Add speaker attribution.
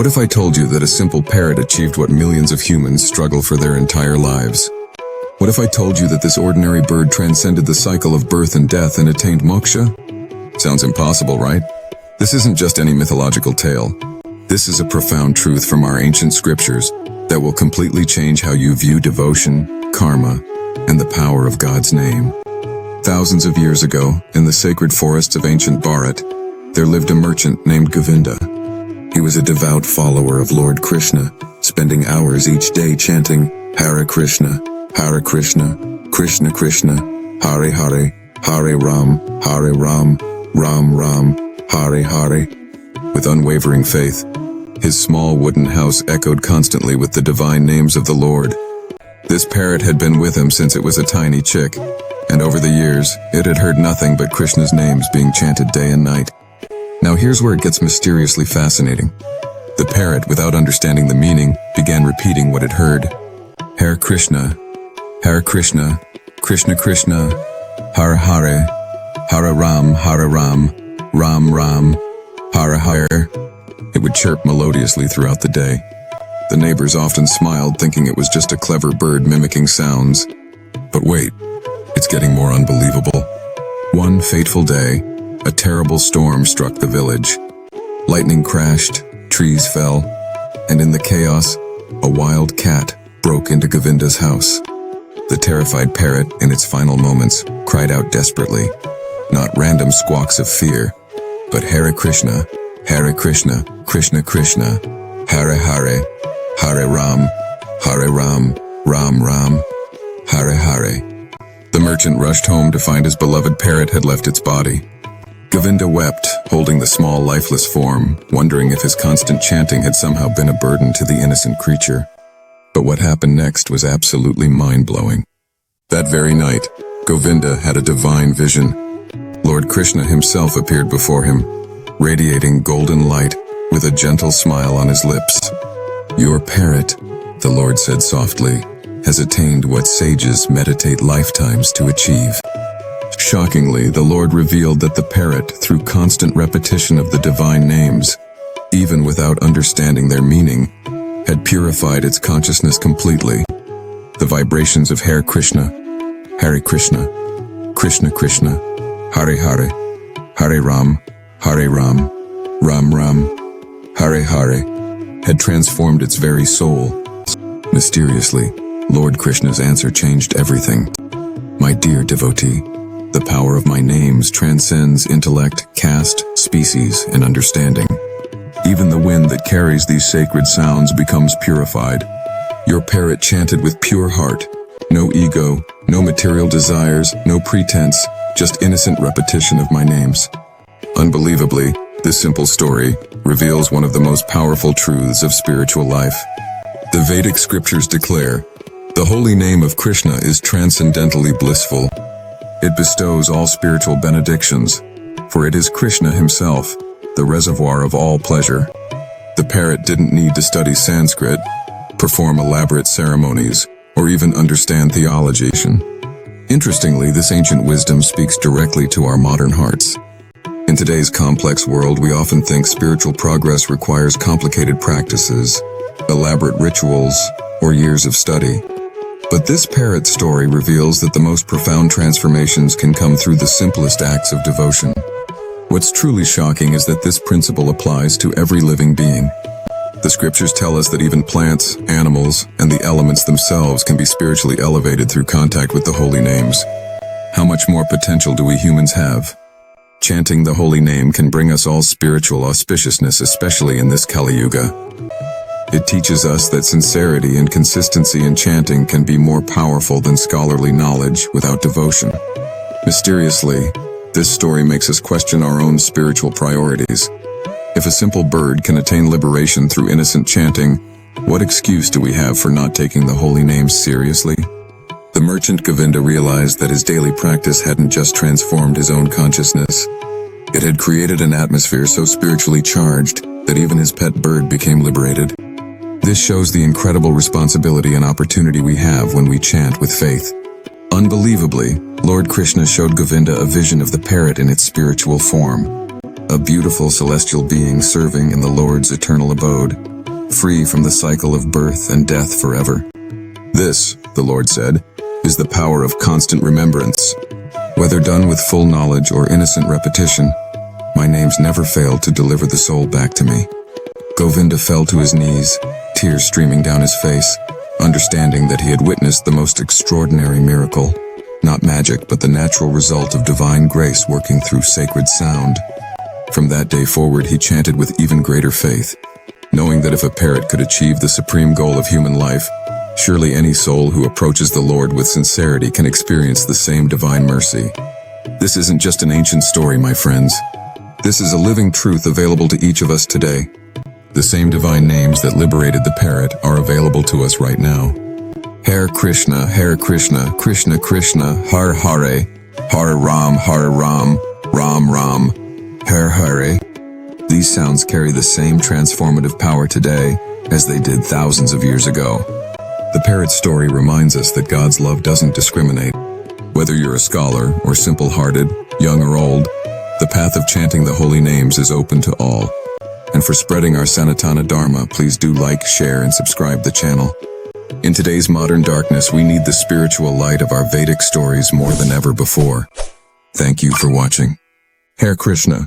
Speaker 1: What if I told you that a simple parrot achieved what millions of humans struggle for their entire lives? What if I told you that this ordinary bird transcended the cycle of birth and death and attained moksha? Sounds impossible, right? This isn't just any mythological tale. This is a profound truth from our ancient scriptures that will completely change how you view devotion, karma, and the power of God's name. Thousands of years ago, in the sacred forests of ancient Bharat, there lived a merchant named Govinda. He was a devout follower of Lord Krishna, spending hours each day chanting Hare Krishna, Krishna Krishna, Hare Hare, Hare Ram, Ram Ram, Hare Hare. With unwavering faith, his small wooden house echoed constantly with the divine names of the Lord. This parrot had been with him since it was a tiny chick, and over the years, it had heard nothing but Krishna's names being chanted day and night. Now here's where it gets mysteriously fascinating. The parrot, without understanding the meaning, began repeating what it heard. Hare Krishna, Krishna Krishna, Hare Hare, Hare Ram, Ram Ram, Hare Hare. It would chirp melodiously throughout the day. The neighbors often smiled, thinking it was just a clever bird mimicking sounds. But wait, it's getting more unbelievable. One fateful day, a terrible storm struck the village. Lightning crashed, trees fell, and in the chaos, a wild cat broke into Govinda's house. The terrified parrot, in its final moments, cried out desperately. Not random squawks of fear, but Hare Krishna, Krishna Krishna, Hare Hare, Hare Ram, Ram Ram, Hare Hare. The merchant rushed home to find his beloved parrot had left its body. Govinda wept, holding the small lifeless form, wondering if his constant chanting had somehow been a burden to the innocent creature. But what happened next was absolutely mind-blowing. That very night, Govinda had a divine vision. Lord Krishna himself appeared before him, radiating golden light with a gentle smile on his lips. "Your parrot," the Lord said softly, "has attained what sages meditate lifetimes to achieve." Shockingly, the Lord revealed that the parrot, through constant repetition of the divine names, even without understanding their meaning, had purified its consciousness completely. The vibrations of Hare Krishna, Krishna Krishna, Hare Hare, Hare Ram, Ram Ram, Hare Hare, had transformed its very soul. Mysteriously, Lord Krishna's answer changed everything. "My dear devotee, the power of my names transcends intellect, caste, species, and understanding. Even the wind that carries these sacred sounds becomes purified. Your parrot chanted with pure heart. No ego, no material desires, no pretense, just innocent repetition of my names." Unbelievably, this simple story reveals one of the most powerful truths of spiritual life. The Vedic scriptures declare, "The holy name of Krishna is transcendently blissful. It bestows all spiritual benedictions, for it is Krishna himself, the reservoir of all pleasure." The parrot didn't need to study Sanskrit, perform elaborate ceremonies, or even understand theology. Interestingly, this ancient wisdom speaks directly to our modern hearts. In today's complex world, we often think spiritual progress requires complicated practices, elaborate rituals, or years of study. But this parrot story reveals that the most profound transformations can come through the simplest acts of devotion. What's truly shocking is that this principle applies to every living being. The scriptures tell us that even plants, animals, and the elements themselves can be spiritually elevated through contact with the holy names. How much more potential do we humans have? Chanting the holy name can bring us all spiritual auspiciousness, especially in this Kali Yuga. It teaches us that sincerity and consistency in chanting can be more powerful than scholarly knowledge without devotion. Mysteriously, this story makes us question our own spiritual priorities. If a simple bird can attain liberation through innocent chanting, what excuse do we have for not taking the holy names seriously? The merchant Govinda realized that his daily practice hadn't just transformed his own consciousness. It had created an atmosphere so spiritually charged that even his pet bird became liberated. This shows the incredible responsibility and opportunity we have when we chant with faith. Unbelievably, Lord Krishna showed Govinda a vision of the parrot in its spiritual form, a beautiful celestial being serving in the Lord's eternal abode. free from the cycle of birth and death forever. This, the Lord said, is the power of constant remembrance. Whether done with full knowledge or innocent repetition, my names never failed to deliver the soul back to me. Govinda fell to his knees, tears streaming down his face, understanding that he had witnessed the most extraordinary miracle, not magic but the natural result of divine grace working through sacred sound. From that day forward he chanted with even greater faith, knowing that if a parrot could achieve the supreme goal of human life, surely any soul who approaches the Lord with sincerity can experience the same divine mercy. This isn't just an ancient story, my friends. This is a living truth available to each of us today. The same divine names that liberated the parrot are available to us right now. Hare Krishna, Krishna Krishna, Hare Hare, Hare Ram, Ram Ram, Hare Hare. These sounds carry the same transformative power today as they did thousands of years ago. The parrot story reminds us that God's love doesn't discriminate. Whether you're a scholar or simple-hearted, young or old, the path of chanting the holy names is open to all. And for spreading our Sanatana Dharma, please do like, share, and subscribe the channel. In today's modern darkness, we need the spiritual light of our Vedic stories more than ever before. Thank you for watching. Hare Krishna.